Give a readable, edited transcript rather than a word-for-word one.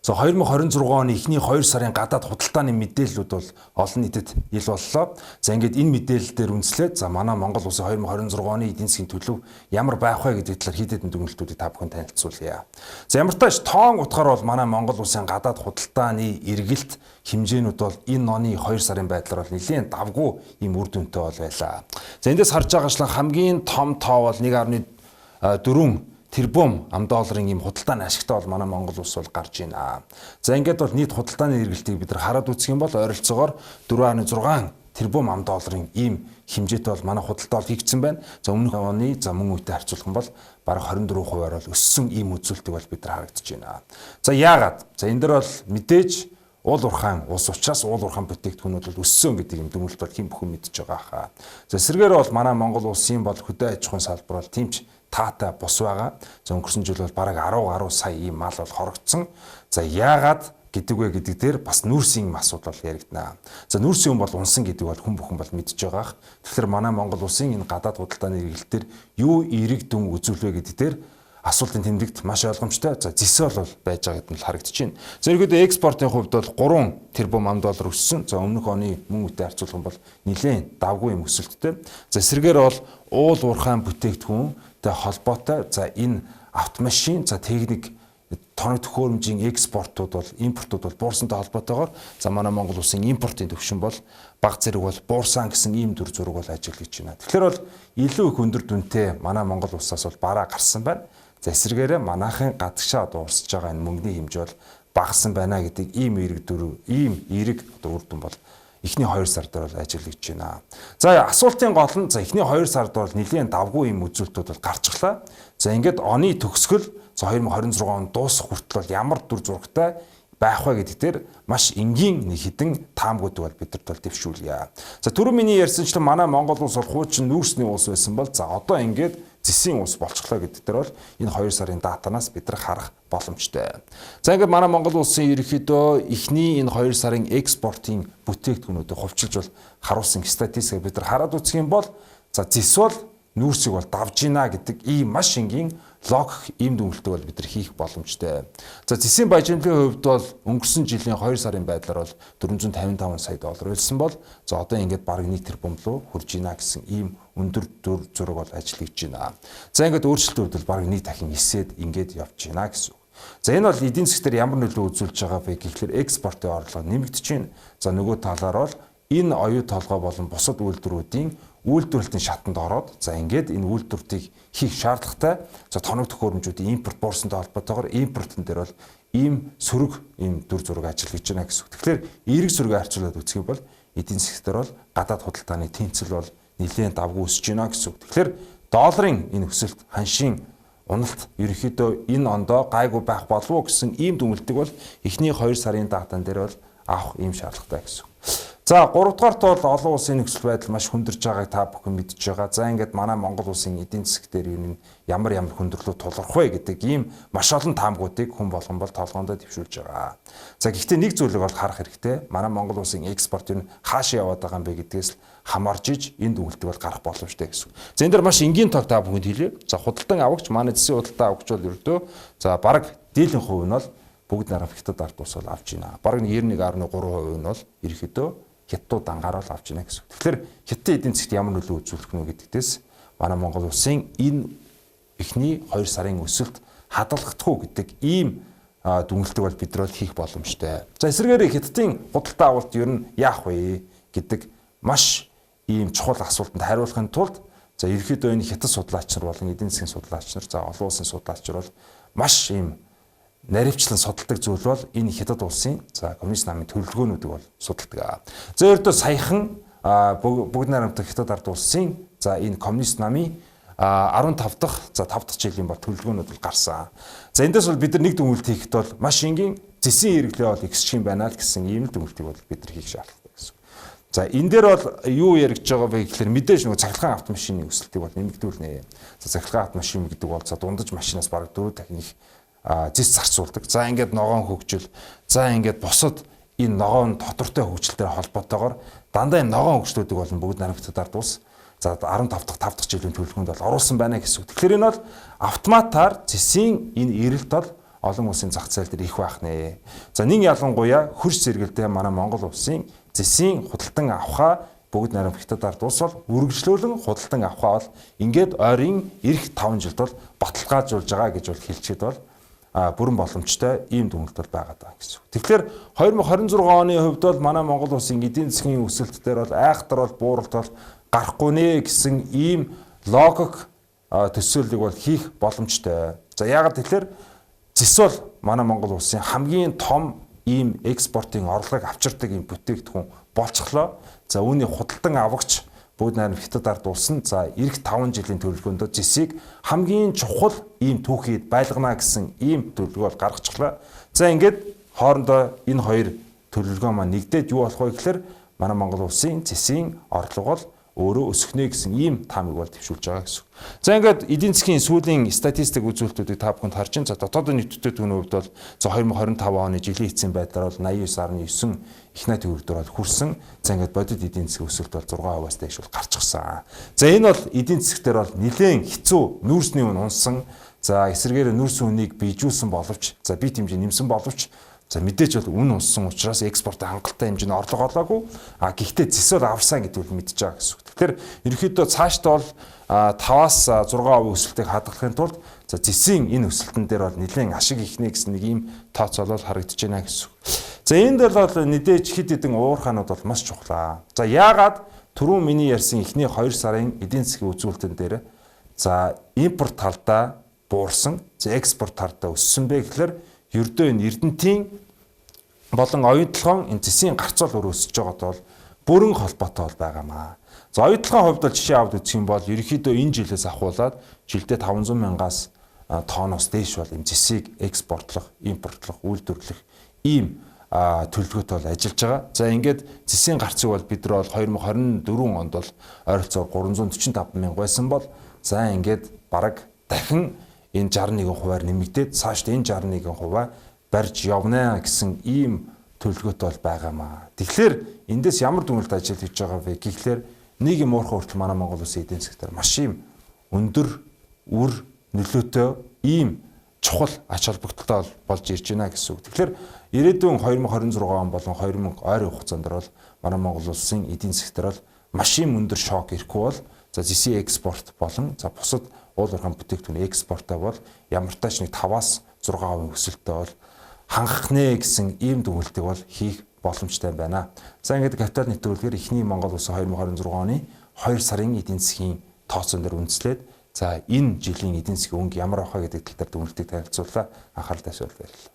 За 2026 оны эхний 2 сарын гадаад худалдааны мэдээллүүд бол олон нийтэд ил боллоо. За ингээд энэ мэдээлэл дээр үндэслээд за манай Монгол улсын 2026 оны эдийн засгийн төлөв ямар байх вэ гэдэг талаар хэд хэдэн дүгнэлтүүдийг та бүхэнд танилцуулъя. За ямар ч тааш тоон утгаар бол манай Монгол улсын гадаад худалдааны эргэлт хэмжээнүүд бол энэ оны 2 сарын байдлаар бол нэлээд давгүй ийм үр дүнтэй бол байлаа. За эндээс харж байгаачлан хамгийн том тоо бол 1.4 тэрбум $, ийм худалдааны ашигтай бол манай Монгол улс бол гарч байна. За ингээд бол нийт худалдааны эргэлтийг бид нар хараад үзэх юм бол ойролцоогоор 4.6 тэрбум $, ийм хэмжээтэй бол манай худалдаа бол хийгдсэн байна. За өмнөх оны мөн үетэй харьцуулах юм бол бараг 24%-аар бол өссөн ийм үзүүлэлтийг бол бид нар харагдаж байна. За яагаад? За энэ дээр бол мэдээж уул уурхайн улс учраас уул уурхайн бүтээгдэхүүнүүд бол өссөн гэдэг юм дүгнэлт бол хэн бүхэн мэдж байгаа хаа. За эсвэргээр бол манай Монгол улсын бол хөдөө аж ахуйн салбар бол тэмч таатай бус байгаа. За өнгөрсөн жил бол бараг 10 сая ийм мал бол хорогдсон. За яагаад гэдэг вэ гэдэг дээр бас нүүрсийн асуудал бол яригдана. За нүүрсийн бол унсан гэдэг бол хүн бүхэн бол мэдж байгаа. Тэгэхээр манай Монгол улсын энэ гадаад худалдааны эргэлтээр юу эерэг дүн үзүүлвэ гэдэг дээр асуултын тэмдэгт маш ойлгомжтой. За зэсэл бол байж байгаа гэдэг нь харагдаж байна. За ерөөдөө экспортын хувьд бол 3 тэрбум $, өссөн. За өмнөх оны мөн үетэй харьцуулах юм бол нэлээд давгүй юм өсөлттэй. За эсрэгээр бол уул уурхайн бүтээгдэхүүнтэй холбоотой за энэ автомашин за техник тоног төхөөрөмжийн экспортууд бол импортууд бол буурсантай холбоотойгоор за манай Монгол улсын импортын төвшин бол бага зэрэг бол буурсан гэсэн ийм дүр зураг бол ажиглаж байна. Тэгэхээр бол илүү их өндөр дүнтэй манай Монгол улсаас бол бараа гарсан байна. За эсвэргээрээ манайхын гадагшаа дуурсаж байгаа энэ мөнгөний хэмжээ бол багассан байна гэдэг ийм эерэг үр дүн бол эхний 2 сард бол ажиглаж байна. За асуултын гол нь за эхний 2 сард бол нэлийн давгүй ийм үзүүлэлтүүд бол гарчглаа. За ингээд оны төгсгөл за 2026 он дуусах хүртэл бол ямар дүр зурагтай байх вэ гэдэг дээр маш энгийн нэг хідэн таамгуудыг бол бидэрт бол дэвшүүлье. За түрүү миний ярьсанчлан манай Монгол улс бол хуучин нүүрсний улс байсан бол за одоо ингээд зэсийн улс болчихлоо гэдэг дээр бол энэ 2 сарын датанаас бид нар харах боломжтой. За ингээд манай Монгол улсын ерөнхийдөө эхний энэ 2 сарын экспортын бүтээгдэхүүнүүдийг хувьчилж бол харуулсан статистикийг бид нар хараад үзэх юм бол за зэс бол нүүрсийг бол давж гинэ гэдэг ийм маш энгийн логик ийм дүгнэлтийг бол бид нар хийх боломжтой. За зэсийн баяжмлын хувьд бол өнгөрсөн жилийн 2 сарын байдлаар бол $455 сая байсан бол за одоо ингээд бараг 1 тэрбум руу хүрж гинэ гэсэн ийм өндөр дүр зураг бол ажиллаж байна. За ингээд өөрчлөлтүүд бол бараг 1 дахин нисээд ингээд явж гинэ гэсэн. За энэ бол эдийн засгаар ямар нөлөө үзүүлж байгаа вэ гэхлээр экспортын орлого нэмэгдэж байна. За нөгөө талаар бол энэ оюу толгой болон бусад үйлдвэрүүдийн үйлдвэрлэлтийн шатанд ороод за ингээд энэ үйлдвэртийг хийх шаардлагатай за тоног төхөөрөмжүүдийн импорт буурсантай холбоотойгоор импортын дээр бол ийм сөрөг ийм дүр зураг ажиллаж байна гэсэн үг. Тэгэхээр эерэг зургийг харьцуулаад үзэх юм бол эдийн засгаар бол гадаад худалдааны тэнцэл бол нэлээд давгүй өсөж байна гэсэн үг. Тэгэхээр долларын энэ өсөлт ханшийн уналт ерөнхийдөө энэ ондоо гайгүй байх болов уу гэсэн ийм дүгнэлтийг бол эхний 2 сарын датан дээр бол авах ийм шаардлагатай гэсэн үг. За 3 дугаарт бол олон улсын нөхцөл байдал маш хүндэрж байгааг та бүхэн мэдж байгаа. За ингээд манай Монгол улсын эдийн засаг дээр энэ ямар хүндрэлүүд тулгарх вэ гэдэг ийм маш олон таамгуудыг хүн болгон бол толгоондоо дэвшүүлж байгаа. За гэхдээ нэг зүйлийг бол харах хэрэгтэй. Манай Монгол улсын экспорт нь хаашаа яваад байгаа юм бэ гэдгээс хамаарж иж энэ дүгнэлтийг бол гарах боломжтой гэсэн. За энэ дээр маш энгийн тог та бүхэнд хэлье. За худалдан авагч манай зэсийн худалдан авагч бол ердөө за бараг дийлэн хувь нь бол бүгд нараа хятад ард улс бол авч байна. Бараг 91.3% нь бол ерөнхийдөө хятад анхаарал авч байна гэсэн. Тэгэхээр хятад эдийн засгт ямар нөлөө үзүүлэх нь гэдэгтээс манай Монгол улсын энэ эхний 2 сарын өсөлт хадгалагдах уу гэдэг ийм дүгнэлтийг бол бид нар хийх боломжтой. За эсвэргээр хятадын худалдаа авалт ер нь яах вэ гэдэг маш ийм чухал асуултанд хариулахын тулд за ерөнхийдөө энэ хятад судлаач нар болон эдийн засгийн судлаач нар за олон улсын судлаач нар бол маш ийм наривчлан судалдаг зүйл бол энэ хятад улсын за коммунист намын төлөвлөгөөнүүдийг бол судалдаг. За ердөө саяхан бүгд найрамдах хятад ард улсын за энэ коммунист намын 15 дахь за 5 дахь жилийн бол төлөвлөгөөнүүд бол гарсан. За эндээс бол бид нар нэг дүгнэлт хийхэд бол маш энгийн зэсийн хэрэглээ бол ихсчих юм байна л гэсэн ийм дүгнэлтийг бол бид нар хийх шаардлагатай гэсэн. За энэ дээр бол юу яригдж байгаа вэ гэхээр мэдээж нөгөө цахилгаан автомашины өсөлтийг бол нэмэгдүүлнэ. За цахилгаан автомашин гэдэг бол за дундаж машинаас бараг 4 дахин их зэс зарцуулдаг. За ингээд ногоон хөгжил, за ингээд босод энэ ногоон тодортой хөгжилтэй холбоотойгоор дандаа энэ ногоон хөгжлүүдийг болон бүгд наривчдад ард улс за 15 дахь 5 дахь жилийн төлөвлөгөөнд бол оруулсан байна гэсэн үг. Тэгэхээр энэ бол автоматар зэсийн энэ эрэлт бол олон улсын зах зээл дээр их байх нэ. За нэг ялангуяа хөрш зэрэгэлдээ манай Монгол улсын зэсийн худалдан авахаа бүгд найрамд хятад ард улс бол үргэлжлүүлэн худалдан авахаа бол ингээд ойрын эх 5 жилд бол баталгаажуулж байгаа гэж бол хэлчихэд бол бүрэн боломжтой ийм дүгнэлт бол байгаа даа гэсэн. Тэгэхээр 2026 оны хувьд бол манай Монгол улсын эдийн засгийн өсөлт дээр бол айхтар бол бууралт бол гарахгүй нэ гэсэн ийм логик төсөөллийг бол хийх боломжтой. За яагаад тэгэхээр зэс бол манай Монгол улсын хамгийн том ийм экспортын орлогыг авчирдаг ийм бүтээгдэхүүн болчихлоо. За үүний худалдан авагч бүгд найрамд хятад ард улс нь за эх 5 жилийн төлөвлөгөөнд зэсийг хамгийн чухал ийм түүхийд байлгана гэсэн ийм төлөвлөгөө гаргачихлаа. За ингээд хоорондоо энэ хоёр төлөвлөгөө маань нэгдээд юу болох вэ гэхээр манай Монгол улсын зэсийн орлого бол өөрөө өсөхнэ гэсэн ийм таамаг бол төвшүүлж байгаа гэсэн. За ингээд эдийн засгийн сүүлийн статистик үзүүлэлтүүдийг та бүхэнд харж байна. За дотоодын нийттэй түүний хувьд бол за 2025 оны жилийн эцсийн байдлаар бол 89.9 их найт төгрөгөөр бол хүрсэн. За ингээд бодит эдийн засгийн өсөлт бол 6%-аас дээш бол гарчихсан. За энэ бол эдийн засгтэр бол нэлээд хэцүү нүүрсний үн унсан. За эсвэргээр нүүрсэн үнийг бийжүүлсэн боловч за бит хэмжээ нэмсэн боловч за мэдээж бол үн унсан учраас экспортын хангалттай хэмжээний орлого олоогүй. Гэхдээ зэс бол аварсан гэдэг нь мэдж байгаа гэсэн үг. Тэгэхээр ерөнхийдөө цаашдаа бол 5-аас 6% өсөлтийг хадгалахын тулд за зэсийн энэ өсөлтөн дээр бол нэлээд ашиг ихнэ гэсэн нэг ийм тооцоолол харагдаж байна гэсэн үг. За энд бол мэдээж хэд хэдэн уурхаанууд бол маш чухлаа. За яагаад түрүүн миний ярьсан эхний 2 сарын эдийн засгийн үзүүлэлтэн дээр за импорт талдаа буурсан, за экспорт талдаа өссөн бэ гэхээр ердөө энэ Эрдэнэтийн болон оюутлогын энэ зэсийн гарцуул өөр өсөж байгаад бол бүрэн холбоотой бол байгаамаа. За оюутлогын хувьд бол жишээ аваад үзэх юм бол ерөнхийдөө энэ жилээс ахуулаад жилдээ 500 мянгаас тонноос дээш бол энэ зэсийг экспортлох, импортлох, үйлдвэрлэх ийм төлөвлөгөөтэй бол ажиллаж байгаа. За ингээд зэсийн гарцыг бол бид нар бол 2024 онд бол ойролцоогоор 345 мянга байсан бол за ингээд бараг дахин энэ 61%-аар нэмэгдээд цаашдаа энэ 61%-аа барьж явна гэсэн ийм төлөвлөгөөтэй бол байгаамаа. Тэгэхээр эндээс ямар дүгнэлт ажил хийж байгаа вэ гэхлээр нэг юм уурхай хүртэл манай Монгол улсын эдийн засгаар маш ийм өндөр үр нөлөөтэй ийм чухал ач холбогдолтой болж ирж байна гэсэн үг. Тэгэхээр ирээдүйн 2026 он болон 2000 ойрын хугацаанд бол манай Монгол улсын эдийн засгаар бол маш ийм өндөр шок ирэхгүй бол за зэсийн экспорт болон за бусад уул уурхайн бүтээгдэхүүн экспортоо бол ямар тач нэг 5-аас 6% өсөлттэй бол хангах нэ гэсэн ийм дүгнэлтийг бол хийх боломжтой байна. За ингээд капитал нэвтрүүлгээр эхний Монгол улсын 2026 оны 2 сарын эдийн засгийн тооцоон дээр үндэслээд за энэ жилийн эдийн засгийн өнгө ямар авах вэ гэдэг тал дээр дүгнэлтийг танилцууллаа. Анхаарал тавьж баярлалаа.